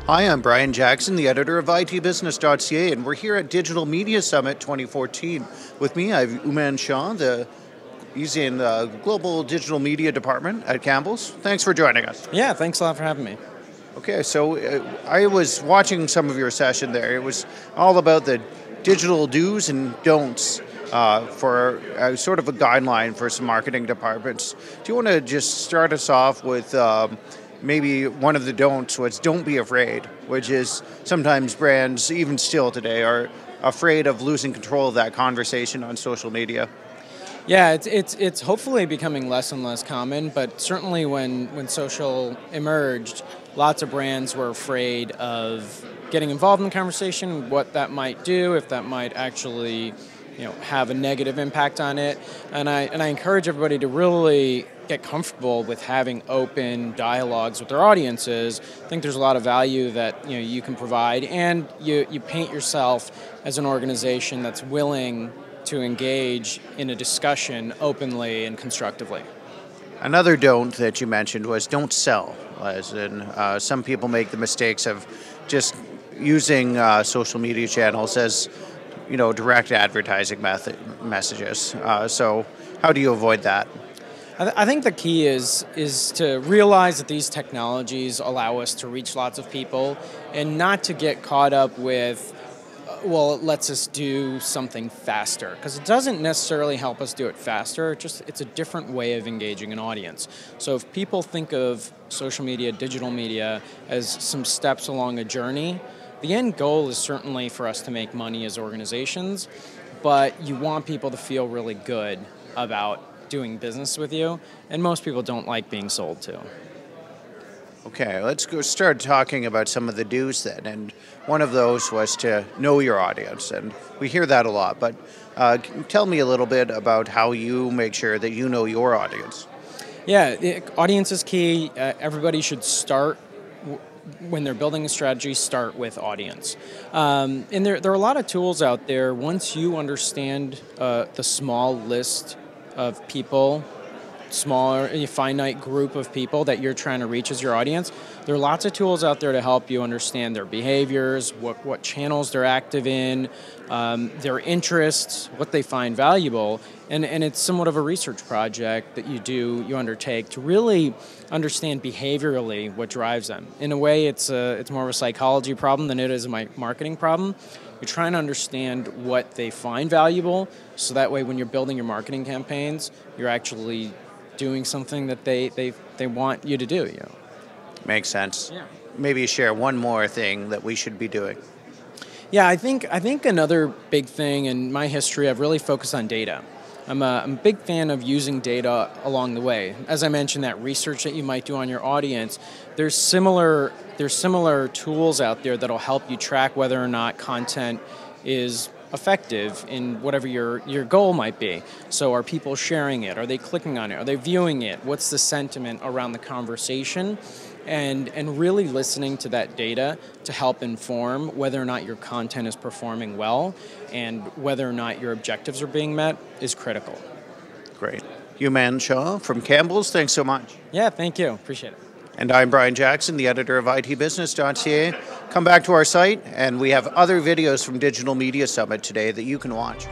Hi, I'm Brian Jackson, the editor of ITBusiness.ca, and we're here at Digital Media Summit 2014. With me, I have Uman Shah, he's in the Global Digital Media Department at Campbell's. Thanks for joining us. Yeah, thanks a lot for having me. Okay, so I was watching some of your session there. It was all about the digital do's and don'ts for sort of a guideline for some marketing departments. Do you want to just start us off with maybe one of the don'ts was don't be afraid, which is sometimes brands, even still today, are afraid of losing control of that conversation on social media? Yeah, it's hopefully becoming less and less common, but certainly when social emerged, lots of brands were afraid of getting involved in the conversation, what that might do, if that might actually have a negative impact on it. And I encourage everybody to really get comfortable with having open dialogues with their audiences. I think there's a lot of value that you can provide, and you paint yourself as an organization that's willing to engage in a discussion openly and constructively. Another don't that you mentioned was don't sell, as in some people make the mistakes of just using social media channels as direct advertising messages. So how do you avoid that? I think the key is to realize that these technologies allow us to reach lots of people and not to get caught up with, well, it lets us do something faster, because it doesn't necessarily help us do it faster. It's a different way of engaging an audience. So if people think of social media, digital media as some steps along a journey, the end goal is certainly for us to make money as organizations, but you want people to feel really good about doing business with you, and most people don't like being sold to. Okay, let's go start talking about some of the do's then, and one of those was to know your audience, and we hear that a lot, but tell me a little bit about how you make sure that you know your audience. Yeah, the audience is key. Everybody should start when they're building a strategy, start with audience. And there are a lot of tools out there. Once you understand the small list of people, smaller, finite group of people that you're trying to reach as your audience, there are lots of tools out there to help you understand their behaviors, what channels they're active in, their interests, what they find valuable, and it's somewhat of a research project that you undertake to really understand behaviorally what drives them. In a way, it's more of a psychology problem than it is a marketing problem. You're trying to understand what they find valuable, so that way when you're building your marketing campaigns, you're actually doing something that they want you to do. Makes sense. Yeah. Maybe share one more thing that we should be doing. Yeah, I think another big thing in my history, I've really focused on data. I'm a big fan of using data along the way. As I mentioned, that research that you might do on your audience, there's similar tools out there that'll help you track whether or not content is effective in whatever your goal might be. So are people sharing it? Are they clicking on it? Are they viewing it? What's the sentiment around the conversation? And really listening to that data to help inform whether or not your content is performing well and whether or not your objectives are being met is critical. Great. Uman Shah from Campbell's, thanks so much. Yeah, thank you. Appreciate it. And I'm Brian Jackson, the editor of ITBusiness.ca. Come back to our site, and we have other videos from Digital Media Summit today that you can watch.